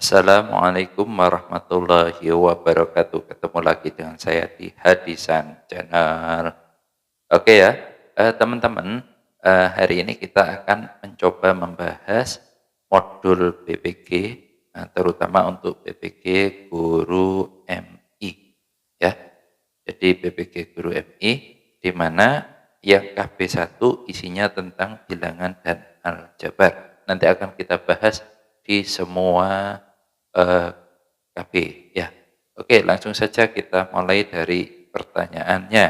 Assalamualaikum warahmatullahi wabarakatuh. Ketemu lagi dengan saya di Hadisan Channel. Oke ya, teman-teman, hari ini kita akan mencoba membahas modul BPG, terutama untuk BPG Guru MI, ya. Jadi BPG Guru MI, di mana yang KB1 isinya tentang bilangan dan aljabar. Nanti akan kita bahas di semua KB, ya. Oke, langsung saja kita mulai dari pertanyaannya.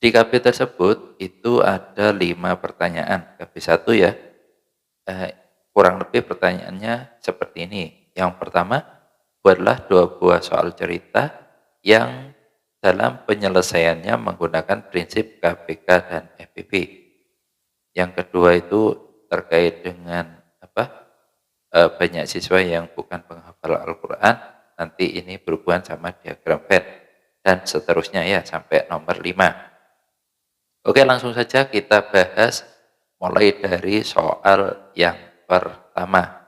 Di KB tersebut itu ada 5 pertanyaan. KB1 ya, eh, kurang lebih pertanyaannya seperti ini. Yang pertama, buatlah 2 buah soal cerita yang dalam penyelesaiannya menggunakan prinsip KPK dan FPP. Yang kedua itu terkait dengan banyak siswa yang bukan penghafal Al-Quran, nanti ini berhubungan sama diagram Venn, dan seterusnya ya sampai nomor 5. Oke, langsung saja kita bahas mulai dari soal yang pertama.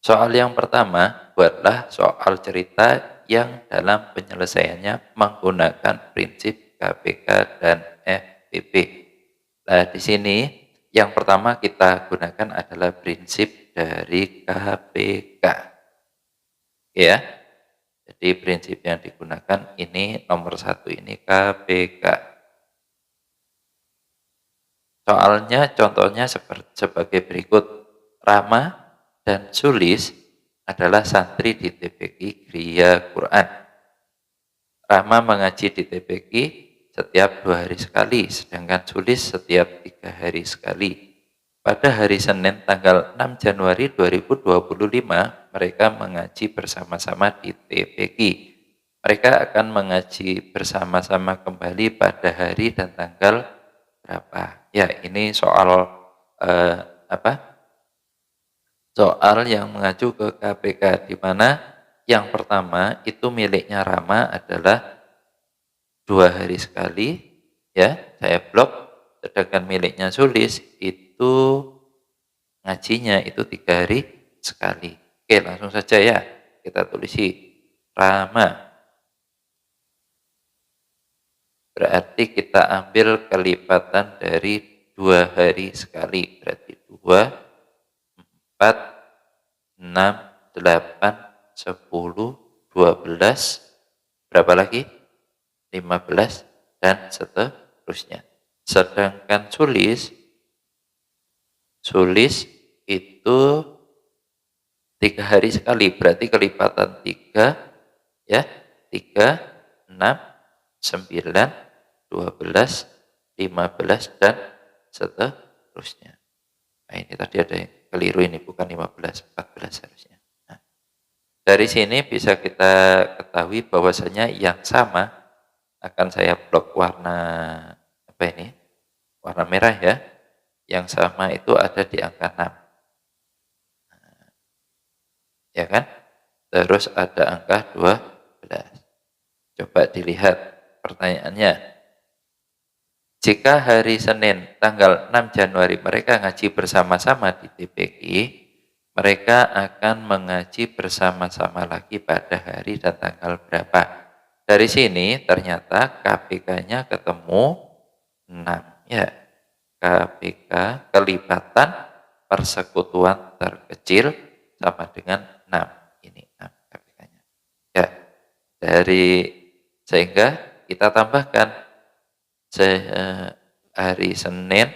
Soal yang pertama, buatlah soal cerita yang dalam penyelesaiannya menggunakan prinsip KPK dan FPP. Nah, di sini yang pertama kita gunakan adalah prinsip dari KPK. Ya, jadi prinsip yang digunakan ini nomor 1 ini KPK. Soalnya contohnya sebagai berikut. Rama dan Sulis adalah santri di TPQ Gria Quran. Rama mengaji di TPQ setiap 2 hari sekali, sedangkan Sulis setiap 3 hari sekali. Pada hari Senin tanggal 6 Januari 2025, mereka mengaji bersama-sama di TPQ. Mereka akan mengaji bersama-sama kembali pada hari dan tanggal berapa? Ya, ini soal soal yang mengacu ke KPK, di mana yang pertama itu miliknya Rama adalah 2 hari sekali, ya, saya blok. Sedangkan miliknya Sulis itu ngajinya itu 3 hari sekali. Oke, langsung saja ya, kita tulisi Rama. Berarti kita ambil kelipatan dari 2 hari sekali. Berarti 2, 4, 6, 8, 10, 12, berapa lagi? 15, dan seterusnya. Sedangkan Sulis itu 3 hari sekali. Berarti kelipatan 3, ya, 3, 6, 9, 12, 15, dan seterusnya. Nah, ini tadi ada yang keliru, ini bukan 15, 14 harusnya. Nah, dari sini bisa kita ketahui bahwasanya yang sama akan saya blok warna warna merah ya. Yang sama itu ada di angka 6. Ya kan? Terus ada angka 12. Coba dilihat pertanyaannya. Jika hari Senin tanggal 6 Januari mereka ngaji bersama-sama di TPQ, mereka akan mengaji bersama-sama lagi pada hari dan tanggal berapa? Dari sini ternyata KPK-nya ketemu 6. Ya, KPK kelipatan persekutuan terkecil sama dengan 6. Ini 6 KPK-nya. Ya, sehingga kita tambahkan hari Senin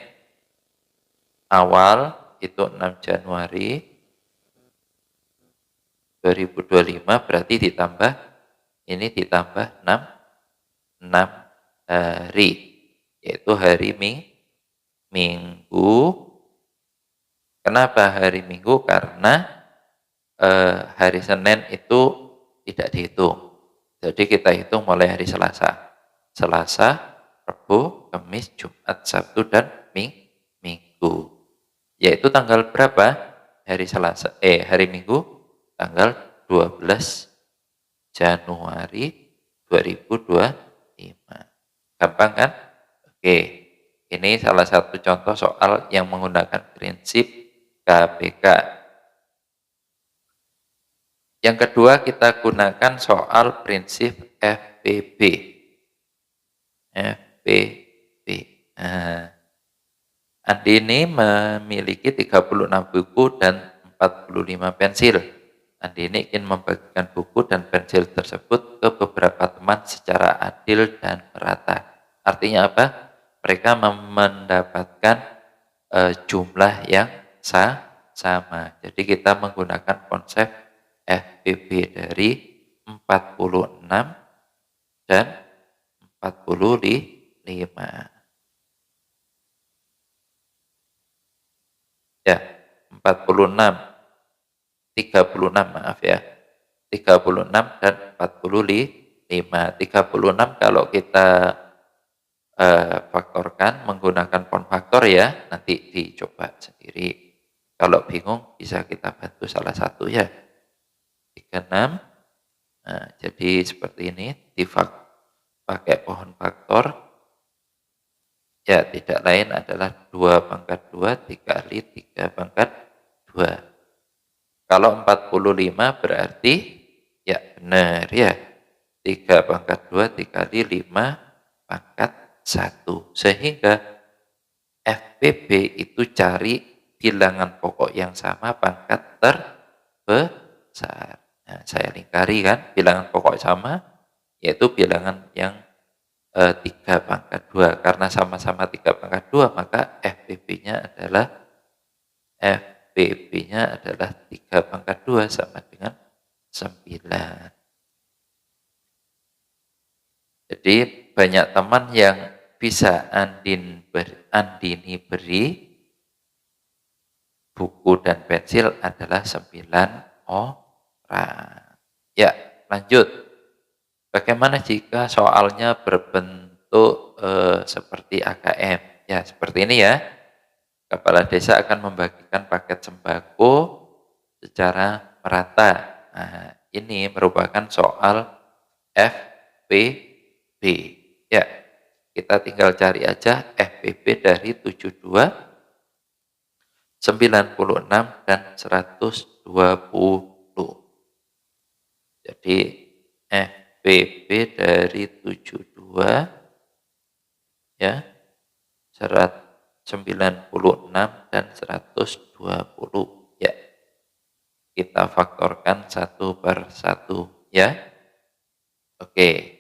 awal itu 6 Januari 2025, berarti ditambah 6 hari, yaitu hari Minggu. Kenapa hari Minggu? Karena hari Senin itu tidak dihitung. Jadi kita hitung mulai hari Selasa, Rabu, Kamis, Jumat, Sabtu, dan Minggu. Yaitu tanggal berapa? Hari Minggu tanggal 12 Januari 2025. Gampang kan? Oke. Ini salah satu contoh soal yang menggunakan prinsip KPK. Yang kedua kita gunakan soal prinsip FPB. FPB. Nah, Andini memiliki 36 buku dan 45 pensil. Andini ingin membagikan buku dan pensil tersebut ke beberapa teman secara adil dan merata. Artinya apa? Mereka mendapatkan jumlah yang sama. Jadi kita menggunakan konsep FPB dari 46 dan 45. Ya, 46, 36 maaf ya. 36 dan 45. 36 kalau kita faktorkan menggunakan pon faktor ya, nanti dicoba sendiri. Kalau bingung bisa kita bantu salah satu ya. 36. Nah, jadi seperti ini pakai pohon faktor. Ya, tidak lain adalah 2 pangkat 2 dikali 3 pangkat 2. Kalau 45 berarti, ya benar ya, 3 pangkat 2 dikali 5 pangkat 1. Sehingga FPB itu cari bilangan pokok yang sama pangkat terbesar. Nah, saya lingkari kan, bilangan pokok sama, yaitu bilangan yang 3 pangkat 2. Karena sama-sama 3 pangkat 2, maka FPB-nya adalah 3 pangkat 2 sama dengan 9. Jadi banyak teman yang bisa Andini beri buku dan pensil adalah 9 orang. Ya, lanjut. Bagaimana jika soalnya berbentuk seperti AKM? Ya, seperti ini ya. Kepala desa akan membagikan paket sembako secara merata. Nah, ini merupakan soal FPB. Ya, kita tinggal cari aja FPB dari 72, 96, dan 120. Jadi FPB dari 72 ya, 96 dan 120 ya. Kita faktorkan satu per satu ya. Oke.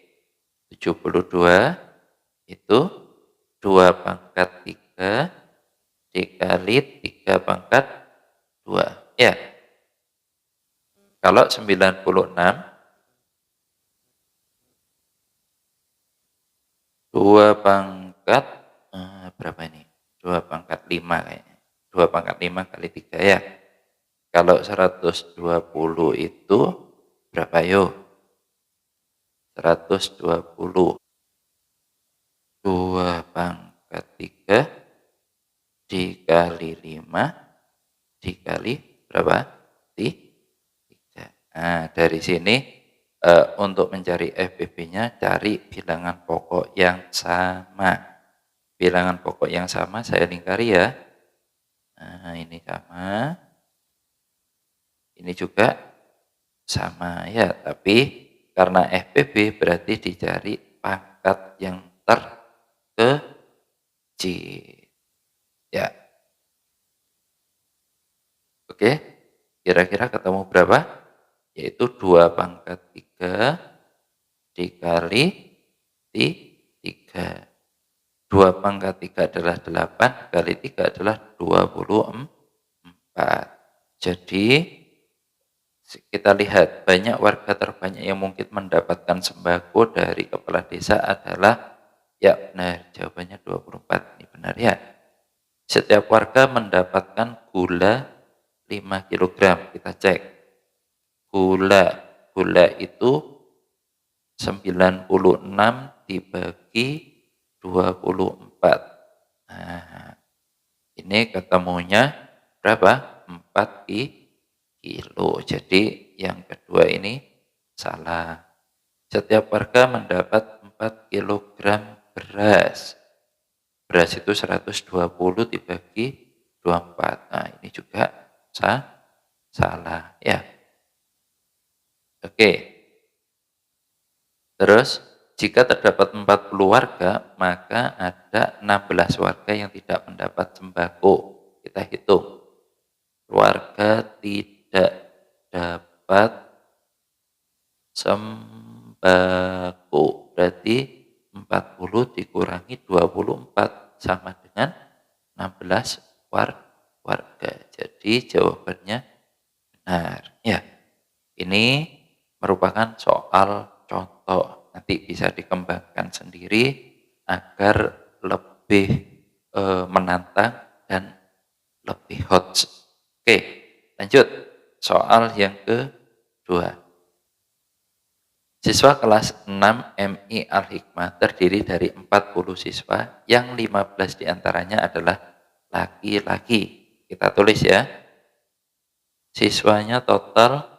72 itu 2 pangkat 3 dikali 3 pangkat 2 ya. Kalau 96, 2 pangkat berapa ini? 2 pangkat 5 kayaknya. 2 pangkat 5 kali 3 ya. Kalau 120 itu berapa yuk? 120. 2 pangkat 3 dikali 5 dikali berapa? 3. Nah, dari sini untuk mencari FPB-nya cari bilangan pokok yang sama. Bilangan pokok yang sama saya lingkari ya. Nah, ini sama. Ini juga sama ya, tapi karena FPB berarti dicari pangkat yang terkecil. Ya. Oke. Kira-kira ketemu berapa? Yaitu 2 pangkat 3 dikali 3. 2 pangkat 3 adalah 8, kali 3 adalah 24. Jadi kita lihat banyak warga terbanyak yang mungkin mendapatkan sembako dari kepala desa adalah, ya benar, jawabannya 24. Ini benar ya. Setiap warga mendapatkan gula 5 kg. Kita cek. Gula itu 96 dibagi 24. Nah, ini ketemunya berapa? 4 kilo. Jadi yang kedua ini salah. Setiap warga mendapat 4 kilogram beras. Beras itu 120 dibagi 24. Nah, ini juga salah ya. Oke, terus jika terdapat 40 warga, maka ada 16 warga yang tidak mendapat sembako. Kita hitung. Warga tidak dapat sembako. Berarti 40 dikurangi 24 sama dengan 16 warga. Jadi jawabannya benar. Ya, ini merupakan soal contoh. Nanti bisa dikembangkan sendiri agar lebih menantang dan lebih hot. Oke, lanjut. Soal yang kedua. Siswa kelas 6 MI Al-Hikmah terdiri dari 40 siswa yang 15 diantaranya adalah laki-laki. Kita tulis ya. Siswanya total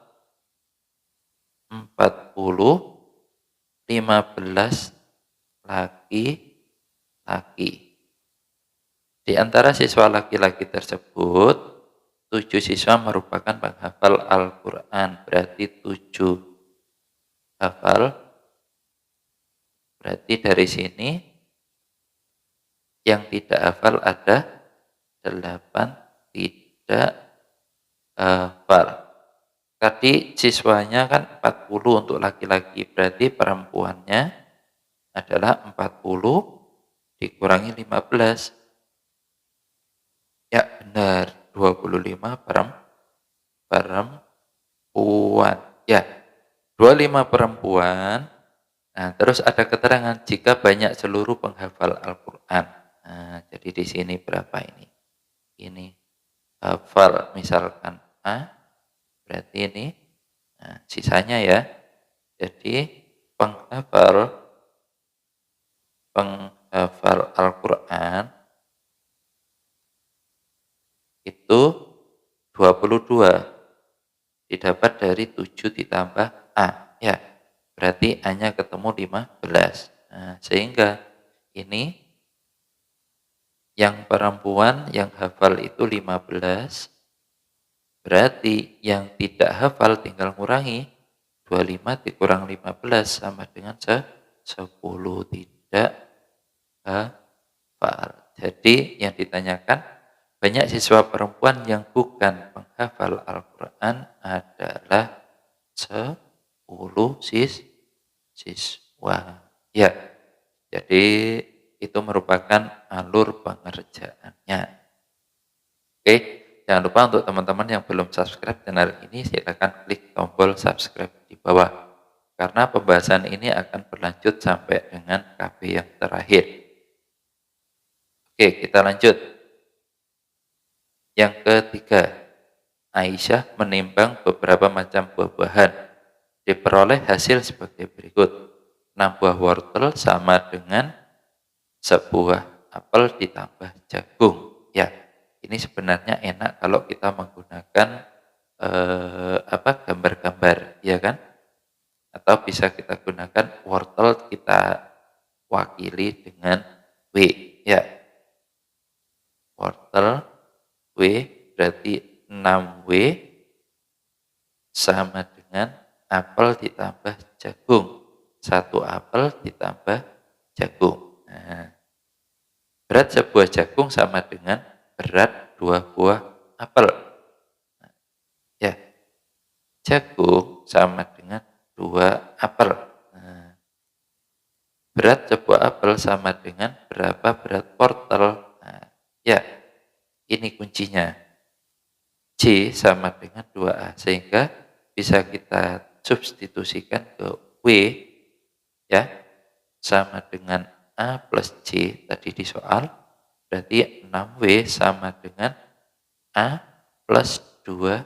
40, 15 laki-laki. Di antara siswa laki-laki tersebut, 7 siswa merupakan penghafal Al-Quran. Berarti 7 hafal. Berarti dari sini yang tidak hafal ada 8 tidak hafal. Tadi siswanya kan 40 untuk laki-laki, berarti perempuannya adalah 40 dikurangi 15. Ya benar, 25 perempuan. Ya, 25 perempuan. Nah, terus ada keterangan jika banyak seluruh penghafal Al-Quran. Nah, jadi di sini berapa ini? Ini hafal, misalkan A, berarti ini sisanya ya. Jadi penghafal Al-Quran itu 22 didapat dari 7 ditambah A. Ya, berarti A-nya ketemu 15. Nah, sehingga ini yang perempuan yang hafal itu 15. Berarti yang tidak hafal tinggal ngurangi 25 dikurang 15 sama dengan 10 tidak hafal. Jadi yang ditanyakan banyak siswa perempuan yang bukan penghafal Al-Quran adalah 10 siswa. Ya, jadi itu merupakan alur pengerjaannya. Oke. Jangan lupa untuk teman-teman yang belum subscribe channel ini, silakan klik tombol subscribe di bawah. Karena pembahasan ini akan berlanjut sampai dengan KB yang terakhir. Oke, kita lanjut. Yang ketiga, Aisyah menimbang beberapa macam buah-buahan. Diperoleh hasil sebagai berikut. 6 buah wortel sama dengan sebuah apel ditambah jagung. Ya, ini sebenarnya enak kalau kita menggunakan gambar-gambar, ya kan? Atau bisa kita gunakan wortel kita wakili dengan W, ya. Wortel W berarti 6W sama dengan apel ditambah jagung. 1 apel ditambah jagung. Nah, berat sebuah jagung sama dengan berat 2 buah apel. Nah, ya, jagung sama dengan 2 apel. Nah, berat sebuah apel sama dengan berapa berat wortel. Nah, ya, ini kuncinya. C sama dengan 2A. Sehingga bisa kita substitusikan ke W, ya, sama dengan A plus C tadi di soal. Berarti 6W sama dengan A plus 2A.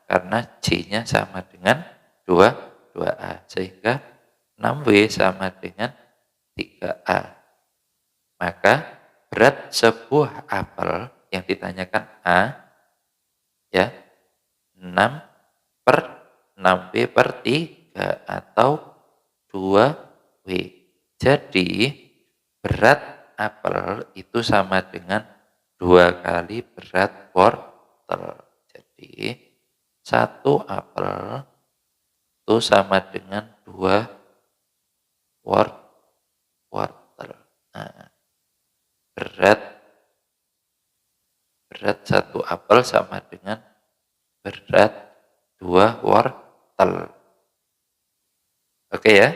Karena C-nya sama dengan 2A. Sehingga 6W sama dengan 3A. Maka berat sebuah apel yang ditanyakan A, ya, 6 per 6W per 3 atau 2W. Jadi berat apel itu sama dengan 2 kali berat wortel. Jadi 1 apel itu sama dengan 2 wortel. Nah, berat 1 apel sama dengan berat 2 wortel. Oke ya?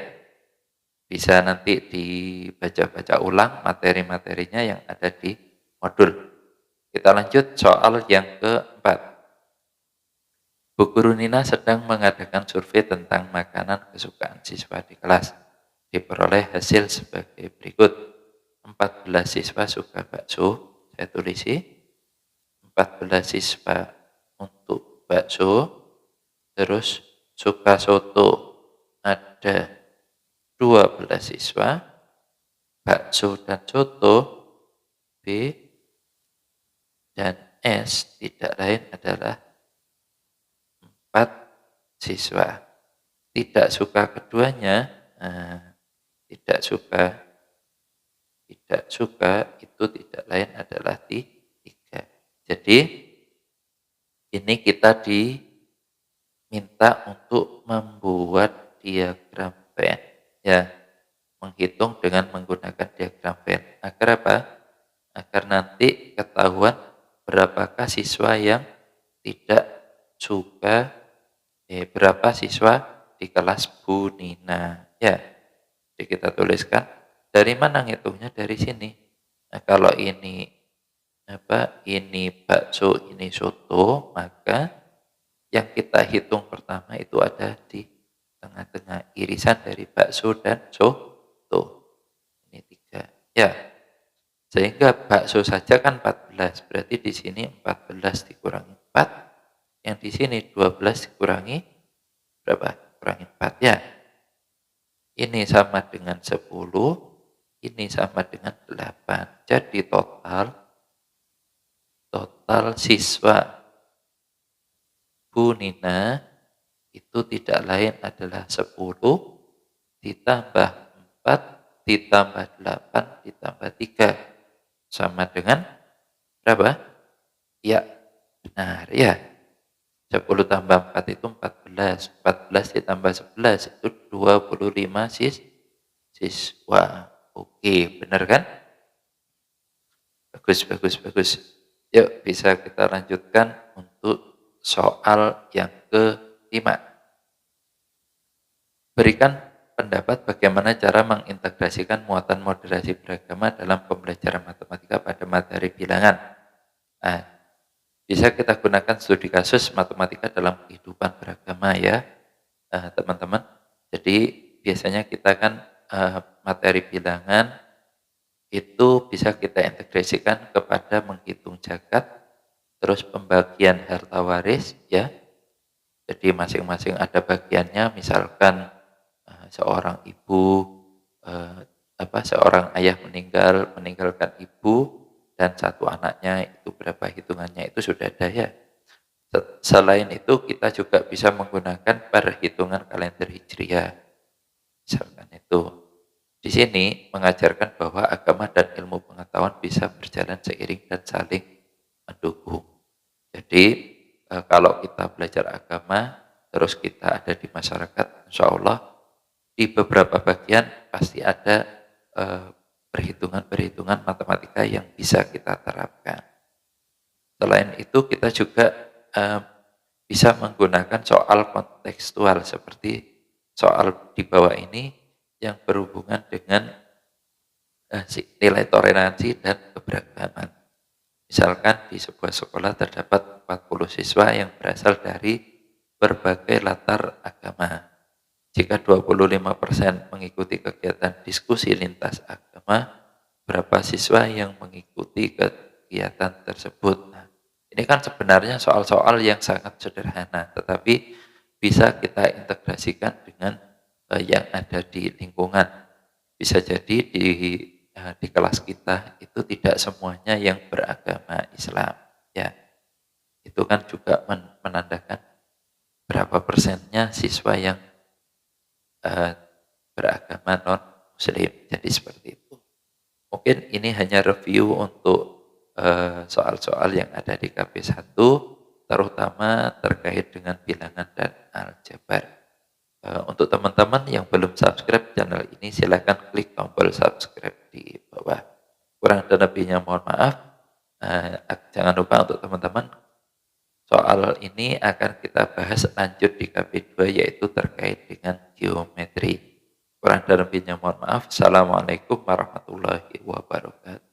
Bisa nanti dibaca-baca ulang materi-materinya yang ada di modul. Kita lanjut soal yang keempat. Bu Guru Nina sedang mengadakan survei tentang makanan kesukaan siswa di kelas. Diperoleh hasil sebagai berikut. 14 siswa suka bakso, saya tulisi. 14 siswa untuk bakso, terus suka soto ada 12 siswa, bakso dan soto B dan S tidak lain adalah 4 siswa. Tidak suka keduanya, tidak suka itu tidak lain adalah 3. Jadi ini kita diminta untuk membuat diagram Venn, ya, menghitung dengan menggunakan diagram Venn. Agar apa? Agar nanti ketahuan berapakah siswa yang tidak suka, berapa siswa di kelas Bu Nina, ya. Jadi kita tuliskan, dari mana ngitungnya? Dari sini. Nah, kalau ini bakso, ini soto, maka yang kita hitung pertama itu ada di tengah-tengah irisan dari bakso dan soto. Ini 3. Ya. Sehingga bakso saja kan 14, berarti di sini 14 dikurangi 4, yang di sini 12 dikurangi berapa? Kurangi 4, ya. Ini sama dengan 10, ini sama dengan 8. Jadi total siswa Bu Nina itu tidak lain adalah 10 ditambah 4 ditambah 8 ditambah 3 sama dengan berapa? Ya, benar ya. 10 tambah 4 itu 14. 14 ditambah 11 itu 25 siswa. Oke, benar kan? Bagus. Yuk, bisa kita lanjutkan untuk soal yang kelima. Berikan pendapat bagaimana cara mengintegrasikan muatan moderasi beragama dalam pembelajaran matematika pada materi bilangan. Nah, bisa kita gunakan studi kasus matematika dalam kehidupan beragama ya, teman-teman. Jadi biasanya kita kan materi bilangan itu bisa kita integrasikan kepada menghitung zakat, terus pembagian harta waris ya. Jadi masing-masing ada bagiannya, misalkan seorang ibu, seorang ayah meninggalkan ibu dan 1 anaknya, itu berapa hitungannya itu sudah ada ya. Selain itu kita juga bisa menggunakan perhitungan kalender Hijriah. Misalkan itu. Di sini mengajarkan bahwa agama dan ilmu pengetahuan bisa berjalan seiring dan saling mendukung. Jadi kalau kita belajar agama, terus kita ada di masyarakat, insya Allah di beberapa bagian pasti ada perhitungan-perhitungan matematika yang bisa kita terapkan. Selain itu kita juga bisa menggunakan soal kontekstual seperti soal di bawah ini yang berhubungan dengan nilai toleransi dan keberagaman. Misalkan di sebuah sekolah terdapat 40 siswa yang berasal dari berbagai latar agama. Jika 25% mengikuti kegiatan diskusi lintas agama, berapa siswa yang mengikuti kegiatan tersebut? Nah, ini kan sebenarnya soal-soal yang sangat sederhana, tetapi bisa kita integrasikan dengan yang ada di lingkungan. Bisa jadi di kelas kita itu tidak semuanya yang beragama Islam, ya. Itu kan juga menandakan berapa persennya siswa yang beragama non-muslim. Jadi seperti itu. Mungkin ini hanya review untuk soal-soal yang ada di KP1. terutama terkait dengan bilangan dan aljabar. Untuk teman-teman yang belum subscribe channel ini, silahkan klik tombol subscribe di bawah. Kurang dan lebihnya mohon maaf. Jangan lupa untuk teman-teman, soal ini akan kita bahas lanjut di KB2, yaitu terkait dengan geometri. Kurang dan lebihnya mohon maaf. Assalamualaikum warahmatullahi wabarakatuh.